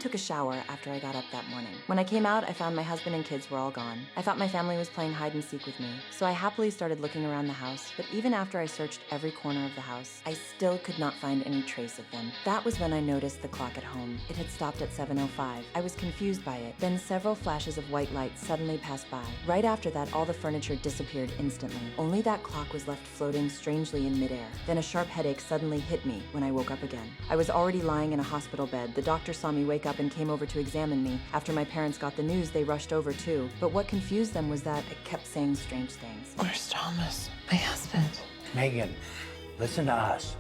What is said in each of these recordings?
took a shower after I got up that morning. When I came out, I found my husband and kids were all gone. I thought my family was playing hide and seek with me, so I happily started looking around the house, but even after I searched every corner of the house, I still could not find any trace of them. That was when I noticed the clock at home. It had stopped at 7:05. I was confused by it. Then several flashes of white light suddenly passed by. Right after that, all the furniture disappeared instantly. Only that clock was left floating strangely in midair. Then a sharp headache suddenly hit me when I woke up again. I was already lying in a hospital bed. The doctor saw me wake up and came over to examine me. After my parents got the news, they rushed over too. But what confused them was that I kept saying strange things. Where's Thomas, my husband? Megan, listen to us.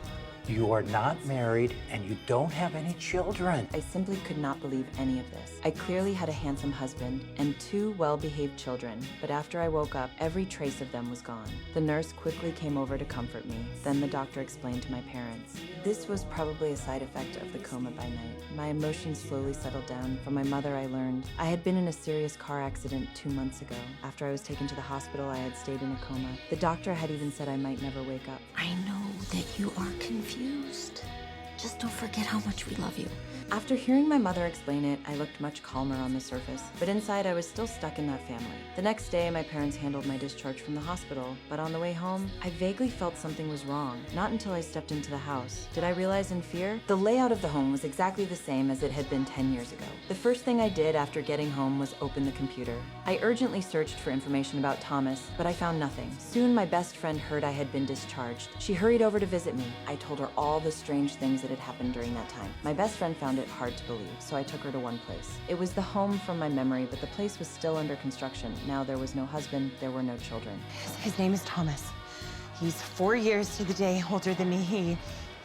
You are not married and you don't have any children. I simply could not believe any of this. I clearly had a handsome husband and 2 well-behaved children, but after I woke up, every trace of them was gone. The nurse quickly came over to comfort me. Then the doctor explained to my parents. This was probably a side effect of the coma by night. My emotions slowly settled down. From my mother, I learned I had been in a serious car accident 2 months ago. After I was taken to the hospital, I had stayed in a coma. The doctor had even said I might never wake up. I know that you are confused. Just don't forget how much we love you. After hearing my mother explain it, I looked much calmer on the surface, but inside I was still stuck in that family. The next day, my parents handled my discharge from the hospital, but on the way home, I vaguely felt something was wrong. Not until I stepped into the house. Did I realize in fear? The layout of the home was exactly the same as it had been 10 years ago. The first thing I did after getting home was open the computer. I urgently searched for information about Thomas, but I found nothing. Soon, my best friend heard I had been discharged. She hurried over to visit me. I told her all the strange things that had happened during that time. My best friend found it hard to believe, so I took her to one place. It was the home from my memory, but the place was still under construction. Now there was no husband, there were no children. His name is Thomas. He's 4 years to the day older than me.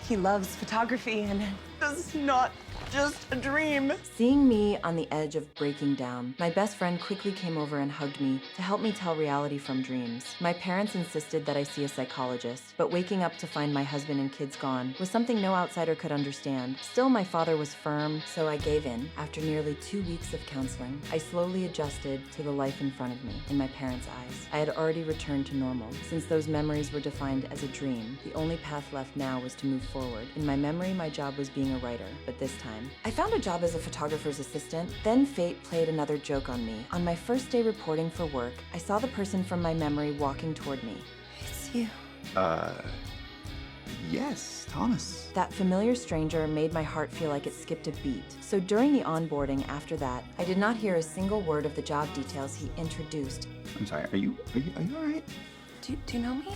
He loves photography, and it's not just a dream. Seeing me on the edge of breaking down, my best friend quickly came over and hugged me to help me tell reality from dreams. My parents insisted that I see a psychologist, but waking up to find my husband and kids gone was something no outsider could understand. Still, my father was firm, so I gave in. After nearly 2 weeks of counseling, I slowly adjusted to the life in front of me, in my parents' eyes. I had already returned to normal. Since those memories were defined as a dream, the only path left now was to move forward. In my memory, my job was being a writer, but this time, I found a job as a photographer's assistant. Then fate played another joke on me. On my first day reporting for work, I saw the person from my memory walking toward me. It's you. Yes, Thomas. That familiar stranger made my heart feel like it skipped a beat. So during the onboarding after that, I did not hear a single word of the job details he introduced. I'm sorry, are you all right? Do you know me?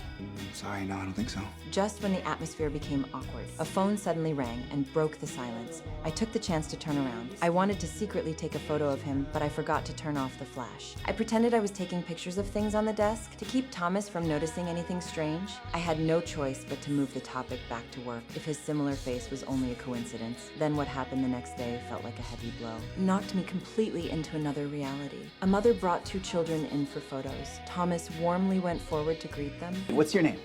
Sorry, no, I don't think so. Just when the atmosphere became awkward, a phone suddenly rang and broke the silence. I took the chance to turn around. I wanted to secretly take a photo of him, but I forgot to turn off the flash. I pretended I was taking pictures of things on the desk to keep Thomas from noticing anything strange. I had no choice but to move the topic back to work if his similar face was only a coincidence. Then what happened the next day felt like a heavy blow. Knocked me completely into another reality. A mother brought 2 children in for photos. Thomas warmly went forward to greet them. What's your name?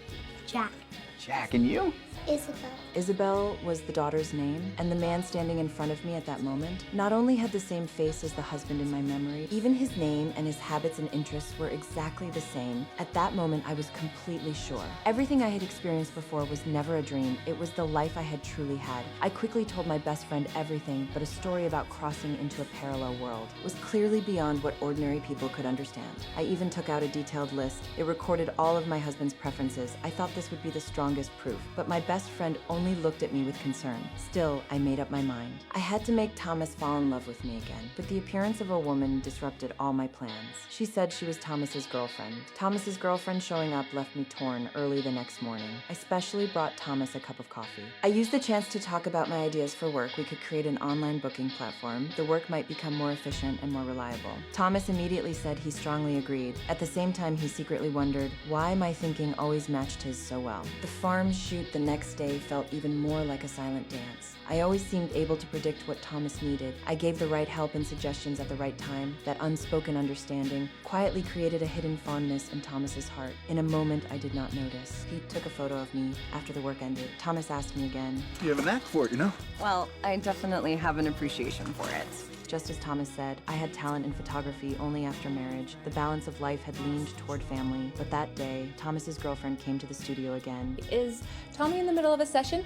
Jack. Jack, and you? Isabel. Isabel was the daughter's name, and the man standing in front of me at that moment not only had the same face as the husband in my memory, even his name and his habits and interests were exactly the same. At that moment, I was completely sure. Everything I had experienced before was never a dream. It was the life I had truly had. I quickly told my best friend everything, but a story about crossing into a parallel world was clearly beyond what ordinary people could understand. I even took out a detailed list. It recorded all of my husband's preferences. I thought this would be the strongest proof, but my best friend only looked at me with concern. Still, I made up my mind. I had to make Thomas fall in love with me again, but the appearance of a woman disrupted all my plans. She said she was Thomas's girlfriend. Thomas's girlfriend showing up left me torn early the next morning. I specially brought Thomas a cup of coffee. I used the chance to talk about my ideas for work. We could create an online booking platform. The work might become more efficient and more reliable. Thomas immediately said he strongly agreed. At the same time, he secretly wondered why my thinking always matched his so well. The farm shoot the next day felt even more like a silent dance. I always seemed able to predict what Thomas needed. I gave the right help and suggestions at the right time. That unspoken understanding quietly created a hidden fondness in Thomas's heart. In a moment I did not notice. He took a photo of me after the work ended. Thomas asked me again. You have a knack for it, you know? Well, I definitely have an appreciation for it. Just as Thomas said, I had talent in photography only after marriage. The balance of life had leaned toward family. But that day, Thomas's girlfriend came to the studio again. Is Tommy in the middle of a session?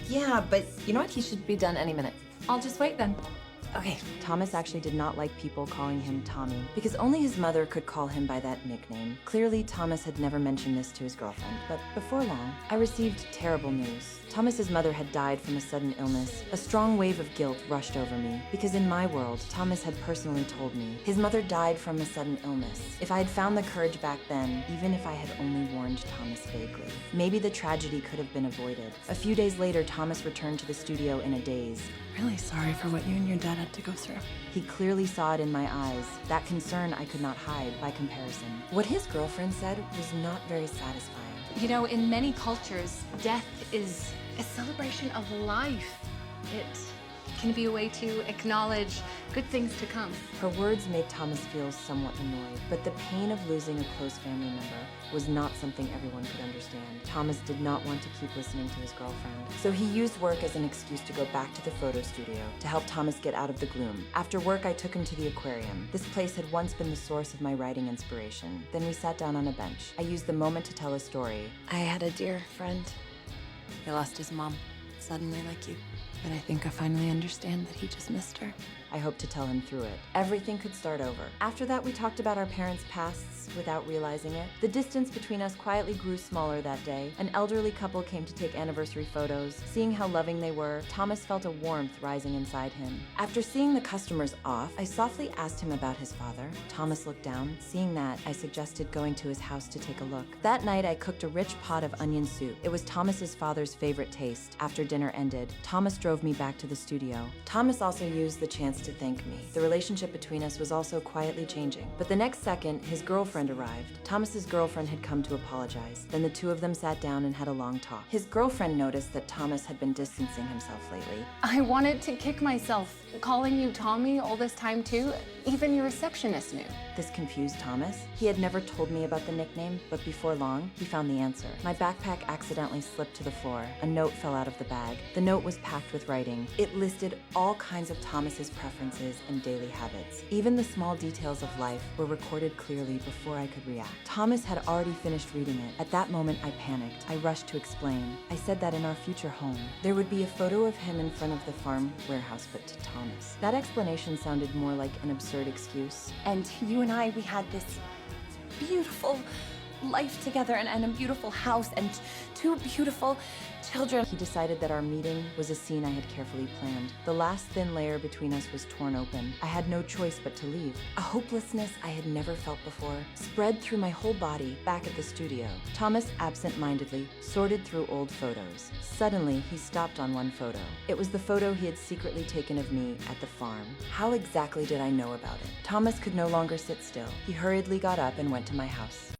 Yeah, but you know what? He should be done any minute. I'll just wait then. Okay. Thomas actually did not like people calling him Tommy because only his mother could call him by that nickname. Clearly, Thomas had never mentioned this to his girlfriend, but before long, I received terrible news. Thomas's mother had died from a sudden illness. A strong wave of guilt rushed over me because in my world, Thomas had personally told me his mother died from a sudden illness. If I had found the courage back then, even if I had only warned Thomas vaguely, maybe the tragedy could have been avoided. A few days later, Thomas returned to the studio in a daze. Really sorry for what you and your dad had to go through. He clearly saw it in my eyes, that concern I could not hide by comparison. What his girlfriend said was not very satisfying. You know, in many cultures, death is a celebration of life. It can be a way to acknowledge good things to come. Her words made Thomas feel somewhat annoyed, but the pain of losing a close family member was not something everyone could understand. Thomas did not want to keep listening to his girlfriend, so he used work as an excuse to go back to the photo studio to help Thomas get out of the gloom. After work, I took him to the aquarium. This place had once been the source of my writing inspiration. Then we sat down on a bench. I used the moment to tell a story. I had a dear friend. He lost his mom, suddenly like you. But I think I finally understand that he just missed her. I hoped to tell him through it. Everything could start over. After that, we talked about our parents' pasts without realizing it. The distance between us quietly grew smaller that day. An elderly couple came to take anniversary photos. Seeing how loving they were, Thomas felt a warmth rising inside him. After seeing the customers off, I softly asked him about his father. Thomas looked down. Seeing that, I suggested going to his house to take a look. That night, I cooked a rich pot of onion soup. It was Thomas's father's favorite taste. After dinner ended, Thomas drove me back to the studio. Thomas also used the chance to thank me. The relationship between us was also quietly changing. But the next second, his girlfriend arrived. Thomas's girlfriend had come to apologize. Then the two of them sat down and had a long talk. His girlfriend noticed that Thomas had been distancing himself lately. I wanted to kick myself, calling you Tommy all this time too. Even your receptionist knew. This confused Thomas. He had never told me about the nickname, but before long, he found the answer. My backpack accidentally slipped to the floor. A note fell out of the bag. The note was packed with writing. It listed all kinds of Thomas's preferences and daily habits. Even the small details of life were recorded clearly before I could react. Thomas had already finished reading it. At that moment, I panicked. I rushed to explain. I said that in our future home, there would be a photo of him in front of the farm warehouse, but to Thomas. That explanation sounded more like an absurd excuse. And you and I, we had this beautiful life together and a beautiful house and two beautiful children. He decided that our meeting was a scene I had carefully planned. The last thin layer between us was torn open. I had no choice but to leave. A hopelessness I had never felt before spread through my whole body back at the studio. Thomas absent-mindedly sorted through old photos. Suddenly, he stopped on one photo. It was the photo he had secretly taken of me at the farm. How exactly did I know about it? Thomas could no longer sit still. He hurriedly got up and went to my house.